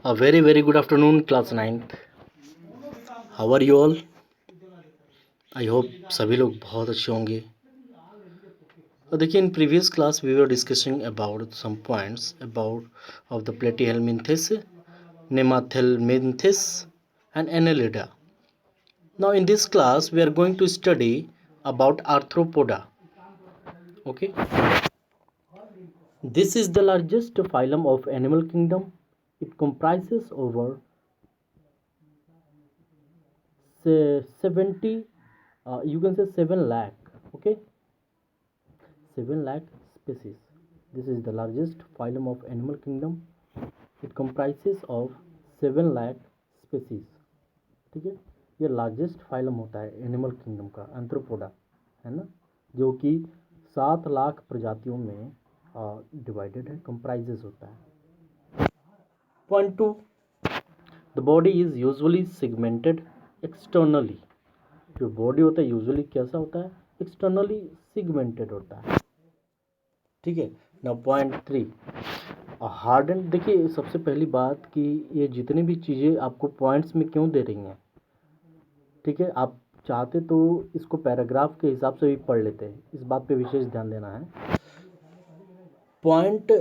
A very good afternoon, class 9th. How are you all? I hope सभी लोग बहुत अच्छे होंगे। तो देखिए, in previous class we were discussing about some points of the platyhelminthes, nemathelminthes and annelida. Now in this class we are going to study about arthropoda. Okay, this is the largest phylum of animal kingdom. It comprises over 70, you can say 7 lakh. Okay, 7 lakh species. This is the largest phylum of animal kingdom. It comprises of 7 lakh species. ठीक है, ये largest phylum होता है animal kingdom का, एंथ्रोपोडा, है ना, जो कि 7 लाख प्रजातियों में डिवाइडेड है, कंप्राइजेस होता है। Point 2, the body is usually segmented externally. जो बॉडी होता है यूजुअली कैसा होता है? एक्सटर्नली सेगमेंटेड होता है। ठीक है ना। Point 3, harden. देखिए, सबसे पहली बात कि ये जितनी भी चीज़ें आपको पॉइंट्स में क्यों दे रही हैं, ठीक है, आप चाहते तो इसको पैराग्राफ के हिसाब से भी पढ़ लेते हैं, इस बात पे विशेष ध्यान देना है। पॉइंट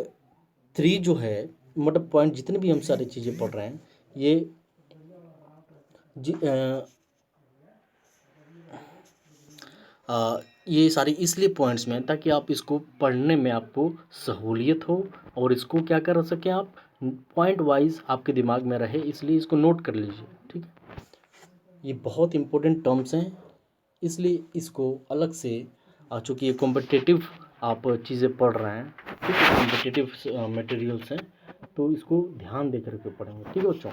3 जो है, मतलब पॉइंट जितनी भी हम सारी चीज़ें पढ़ रहे हैं, ये सारी इसलिए पॉइंट्स में ताकि आप इसको पढ़ने में आपको सहूलियत हो और इसको क्या कर सकें आप, पॉइंट वाइज आपके दिमाग में रहे, इसलिए इसको नोट कर लीजिए। ठीक है, ये बहुत इंपॉर्टेंट टर्म्स हैं, इसलिए इसको अलग से, चूँकि ये कॉम्पिटिटिव आप चीज़ें पढ़ रहे हैं, ठीक है, कॉम्पिटिटिव मटेरियल्स हैं, तो इसको ध्यान दे करके पढ़ेंगे। ठीक है बच्चों।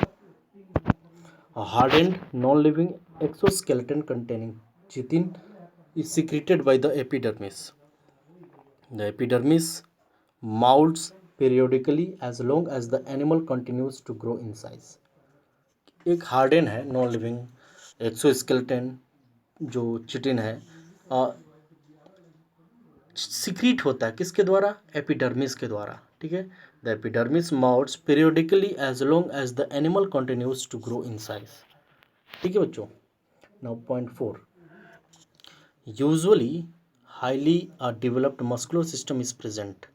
Hardened non living exoskeleton containing chitin is secreted by the epidermis. The epidermis molds periodically as long as the animal continues to grow in size. एक हार्डन है नॉन लिविंग एक्सोस्केलेटन जो चिटिन है, सिक्रीट होता है किसके द्वारा? Epidermis के द्वारा। ठीक है, the epidermis molds periodically as long as the animal continues to grow in size. ठीक है बच्चों। Now point 4, usually highly developed muscular system is present.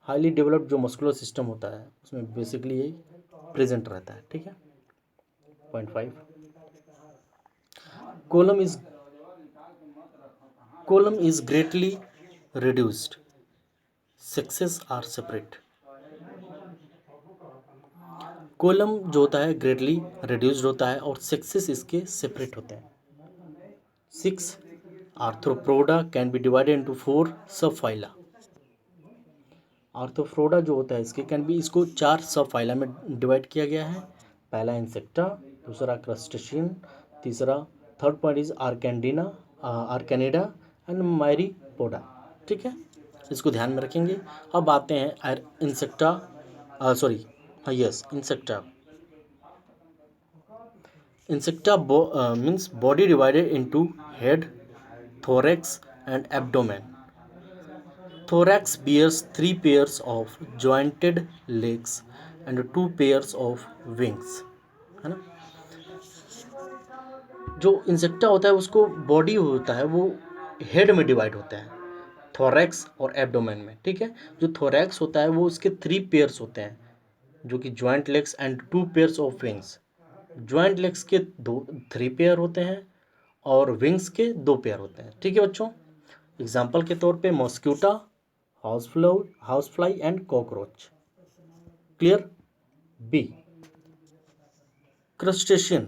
Highly developed जो मस्कुलर सिस्टम होता है उसमें बेसिकली ये प्रेजेंट रहता है। ठीक है। Point 5, coelom is greatly reduced, sexes are separate. Coelom जो होता है ग्रेटली रिड्यूस्ड होता है और सेक्सेस इसके सेपरेट होते हैं। 6, arthropoda can be divided into 4 सब फाइला। आर्थ्रोपोडा जो होता है इसके कैन बी, इसको 4 सब फाइला में डिवाइड किया गया है। पहला इंसेक्टा, दूसरा क्रस्टेशियन, तीसरा, थर्ड पॉइंट इज आर्केनिडा एंड मायरीपोडा। ठीक है, इसको ध्यान में रखेंगे। अब आते हैं insecta, insecta. Insecta means body divided into head, thorax and abdomen. Thorax bears 3 pairs of jointed legs and 2 pairs of wings, है ना। जो इंसेक्टा होता है उसको बॉडी होता है वो हेड में डिवाइड होता है, थोरैक्स और एब्डोमेन में। ठीक है, जो थोरैक्स होता है वो उसके 3 पेयर्स होते हैं, जो कि joint legs and 2 pairs of wings. Joint legs के 3 पेयर होते हैं और विंग्स के 2 पेयर होते हैं। ठीक है बच्चों। एग्जाम्पल के तौर पे mosquito, house fly and cockroach. Clear. B, crustacean,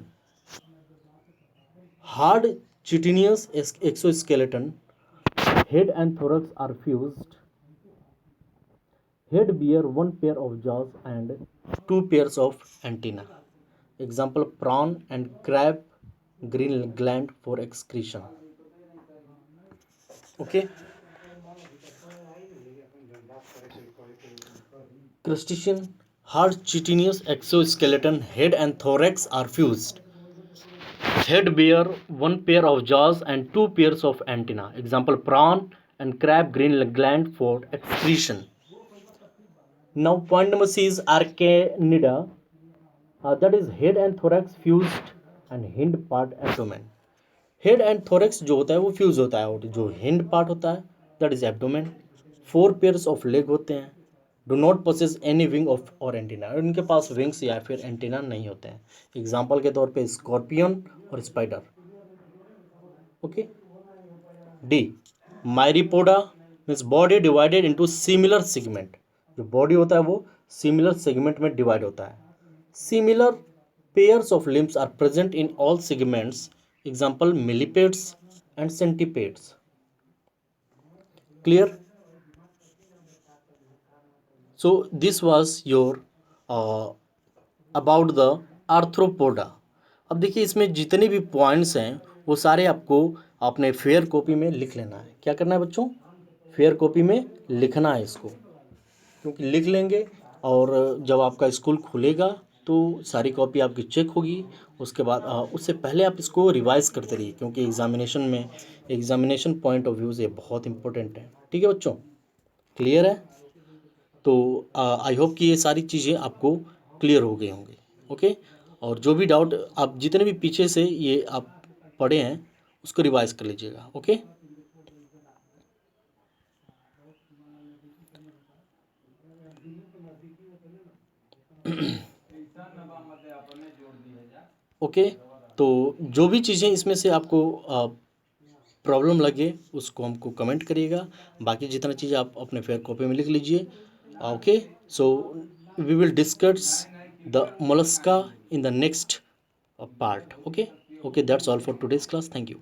hard chitinous exoskeleton, head and thorax are fused, head bear 1 pair of jaws and 2 pairs of antenna. Example, prawn and crab green gland for excretion. Okay. Crustacean, hard chitinous exoskeleton, head and thorax are fused. Head bear 1 pair of jaws and 2 pairs of antenna. Example, prawn and crab green gland for excretion. Now point number C is Arachnida. That is head and thorax fused and hind part abdomen. Head and thorax जो होता है वो fuse होता है, और जो hind part होता है that is abdomen. 4 pairs of leg होते हैं। Do not possess any wing of और एंटीना, उनके पास विंग्स या फिर एंटीना नहीं होते हैं। एग्जाम्पल के तौर पे स्कॉर्पियन और spider. Okay. D, myriapoda means body divided into similar segment. जो बॉडी होता है वो सिमिलर सेगमेंट में डिवाइड होता है। Similar pairs of limbs are present in all segments. Example millipedes and centipedes. Clear? So this was your about the arthropoda. अब देखिए इसमें जितने भी पॉइंट्स हैं वो सारे आपको अपने फेयर कॉपी में लिख लेना है। क्या करना है बच्चों? फेयर कॉपी में लिखना है इसको, क्योंकि लिख लेंगे और जब आपका स्कूल खुलेगा तो सारी कॉपी आपकी चेक होगी। उसके बाद उससे पहले आप इसको रिवाइज करते रहिए, क्योंकि एग्जामिनेशन में एग्जामिनेशन पॉइंट ऑफ व्यू से बहुत इंपॉर्टेंट है। ठीक है बच्चों? क्लियर है? तो आई होप कि ये सारी चीज़ें आपको क्लियर हो गई होंगी। ओके। और जो भी डाउट आप जितने भी पीछे से ये आप पढ़े हैं उसको रिवाइज कर लीजिएगा। ओके। ओके। तो जो भी चीज़ें इसमें से आपको प्रॉब्लम लगे उसको हमको कमेंट करिएगा। बाकी जितना चीज़ आप अपने फेयर कॉपी में लिख लीजिए। Okay. So we will discuss the Mollusca in the next part. Okay, that's all for today's class. Thank you.